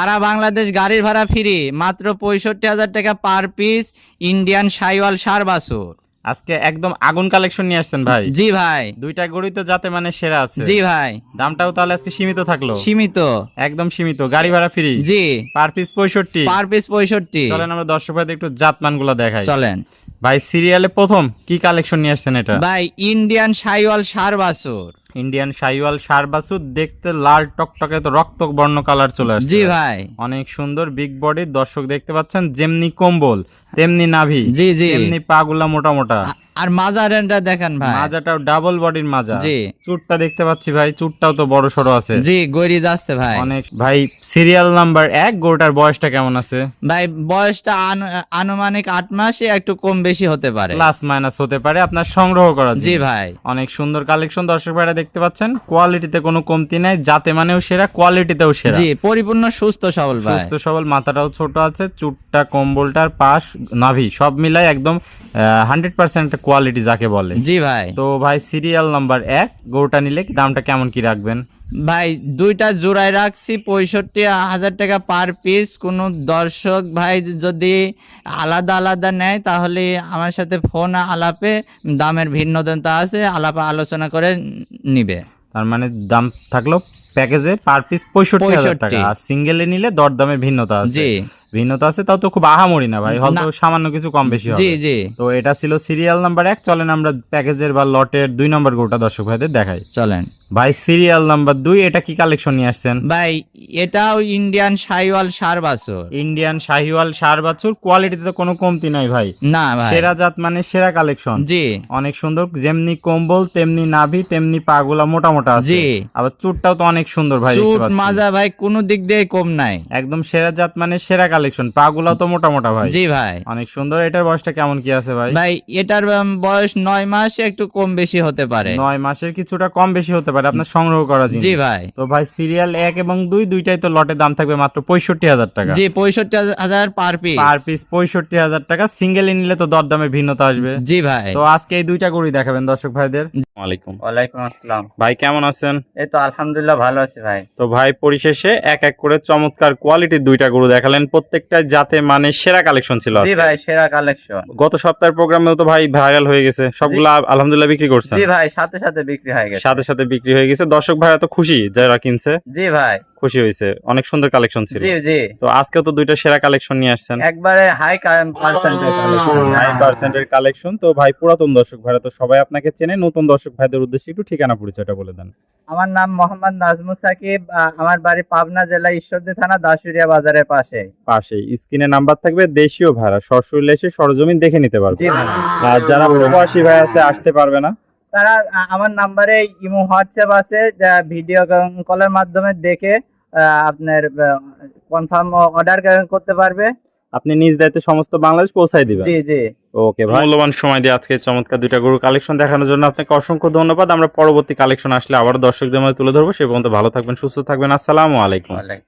সারা বাংলাদেশ গাড়ির ভাড়া ফ্রি, মাত্র 65,000 টাকা পার পিস। ইন্ডিয়ান শাইওয়াল ষাঁড় বাছুর। আজকে একদম আগুন কালেকশন নিয়ে আসছেন ভাই। জি ভাই। দুইটা গরুই তো যাতে মানে সেরা আছে। জি ভাই। দামটাও তাহলে আজকে সীমিত থাকলো। সীমিত, একদম সীমিত, গাড়ি ভাড়া ফ্রি। জি, পার পিস 65। Per piece 65। চলেন আমরা দর্শক ভাইদের একটু জাতমানগুলো দেখাই। চলেন ভাই সিরিয়ালে প্রথম কি কালেকশন নিয়ে আসছেন এটা? ভাই ইন্ডিয়ান শাইওয়াল ষাঁড় বাছুর। ইন্ডিয়ান শাইওয়াল ষাঁড় বাছুর, দেখতে লাল টকটকে তো রক্ত বর্ণ কালার চলে আসছে। জি ভাই। অনেক সুন্দর বিগ বডি, দর্শক দেখতে পাচ্ছেন যেমনি কম্বল তেমনি নাভি, জি জি, তেমনি পাগুলা মোটা মোটা। আর মাজারেনটা দেখেন ভাই, মাজাটাও ডাবল বডির মাজা। জি। চুটটা দেখতে পাচ্ছি ভাই, চুটটাও তো বড় সড়ো আছে। জি, গড়ি যাচ্ছে ভাই। অনেক। ভাই সিরিয়াল নাম্বার 1 গরুটার বয়সটা কেমন আছে? ভাই বয়সটা আনুমানিক 8 মাসে, একটু কম বেশি হতে পারে, প্লাস মাইনাস হতে পারে, আপনার সংগ্রহ করা। জি ভাই। অনেক সুন্দর কালেকশন দর্শক ভাইরা দেখতে পাচ্ছেন। কোয়ালিটিতে কোনো কমতি নাই, জাতে মানেও সেরা, কোয়ালিটিতেও সেরা। জি, পরিপূর্ণ সুস্থ সবল ভাই। সুস্থ সবল, মাথাটাও ছোট আছে, চুটটা কম্বলটার পাশ নাভি সব মিলাই একদম 100% কোয়ালিটি যাকে বলে। জি ভাই। তো ভাই সিরিয়াল নাম্বার 1 গরুটা নিলে দামটা কেমন কি রাখবেন? ভাই দুইটা জোড়ায় রাখছি 65,000 টাকা পার পিস। কোনো দর্শক ভাই যদি আলাদা আলাদা নেয় তাহলে আমার সাথে ফোন আলাপে দামের ভিন্নতা আছে, আলাপে আলোচনা করে নিবে। তার মানে দাম থাকলো প্যাকেজে পার পিস 65,000 টাকা, আর সিঙ্গেলে নিলে দরদামের ভিন্নতা আছে। জি, ভিন্নতা আছে, তাও তো খুব আহামরি না ভাই, হয়তো সামান্য কিছু কম বেশি হবে। জি জি। তো এটা ছিল সিরিয়াল নাম্বার 1। চলেন আমরা প্যাকেজের বা লটের 2 নম্বর গরুটা দর্শক ভাইদের দেখাই। চলেন ভাই সিরিয়াল নাম্বার 2, এটা কি কালেকশন নিয়ে আসছেন? ভাই এটাও ইন্ডিয়ান শাইওয়াল ষাঁড় বাছুর। ইন্ডিয়ান শাহিওয়াল ষাঁড় বাছুর, কোয়ালিটিতে তো কোনো কমতি নাই ভাই। না ভাই, সেরা জাত মানে সেরা কালেকশন। জি অনেক সুন্দর, যেমনি কম্বল তেমনি নাভি তেমনি পাগুলা মোটা মোটা আছে। জি। আবার চুটটাও তো অনেক সুন্দর ভাই, দেখতে চুট পাচ্ছি। মাজা ভাই কোনো দিক দিয়ে কম নাই। একদম সেরা জাত মানে সেরা কালেকশন, পাগুলা তো মোটা মোটা ভাই। জি ভাই। অনেক সুন্দর। এটার বয়সটা কেমন কি আছে ভাই? ভাই এটার বয়স 9 মাস, একটু কম বেশি হতে পারে। 9 মাসের কিছুটা কম বেশি হতে পারে, আপনার সংগ্রহ করা জিনিস। জি ভাই। তো ভাই সিরিয়াল 1 এবং 2 দুইটাই তো লটের দাম থাকবে মাত্র 65,000 টাকা। জি, 65,000 পার পিস। পার পিস 65,000 টাকা। সিঙ্গেলে নিলে তো দরদামের ভিন্নতা আসবে। জি ভাই। তো আজকে এই দুইটা গরুই দেখাবেন দর্শক ভাইদের। ওয়ালাইকুম। ওয়ালাইকুম আসসালাম। ভাই কেমন আছেন? এই তো আলহামদুলিল্লাহ ভালো আছি ভাই। তো ভাই পরিশেষে এক এক করে চমৎকার কোয়ালিটির দুইটা গরু দেখালেন, প্রত্যেকটা জাতে মানে সেরা কালেকশন ছিল জি আজকে। ভাই, সেরা কালেকশন। গত সপ্তাহের প্রোগ্রামেও তো ভাই ভাইরাল হয়ে গেছে, সবগুলো আলহামদুলিল্লাহ বিক্রি করছেন। জি ভাই, সাথে সাথে বিক্রি হয়ে গেছে। সাথে সাথে বিক্রি হয়ে গেছে, দর্শক ভাইরা তো খুশি যারা কিনছে। জি ভাই, খুশি হয়েছে, অনেক সুন্দর কালেকশন ছিল। জি জি। তো আজকে তো দুইটা সেরা কালেকশন নিয়ে আসছেন, একবারে হাই পার্সেন্টেজ কালেকশন। হাই পার্সেন্টের কালেকশন। তো ভাই পুরাতন দর্শক ভাইরা তো সবাই আপনাকে চেনে, নতুন দর্শক ভাইদের উদ্দেশ্যে একটু ঠিকানা পরিচয়টা বলে দেন। আমার নাম মোহাম্মদ নাজমুল সাকিব। আমার বাড়ি পাবনা জেলা ঈশ্বরদী থানা দাসুরিয়া বাজারের পাশে। পাশেই স্ক্রিনে নাম্বার থাকবে, দেশীয় ভাড়া সরাসরি এসে সরজমিন দেখে নিতে পারবে। জি ভাই। আর যারা প্রবাসী ভাই আছে আসতে পারবে না, তারা আমার নাম্বারে ইমো হোয়াটসঅ্যাপ আছে, ভিডিও কলের মাধ্যমে দেখে আপনার কনফার্ম অর্ডার করতে পারবে। আপনি নিজ দায়িত্বে সমস্ত বাংলাদেশ পৌঁছায় দিবেন। জি জি। ওকে ভাই, মূল্যবান সময় দিয়ে আজকে চমৎকার দুইটা গরু কালেকশন দেখানোর জন্য আপনাকে অসংখ্য ধন্যবাদ। আমরা পরবর্তী কালেকশন আসলে আবার দর্শকদের মধ্যে তুলে ধরবো। সে পর্যন্ত ভালো থাকবেন, সুস্থ থাকবেন। আসসালামু আলাইকুম।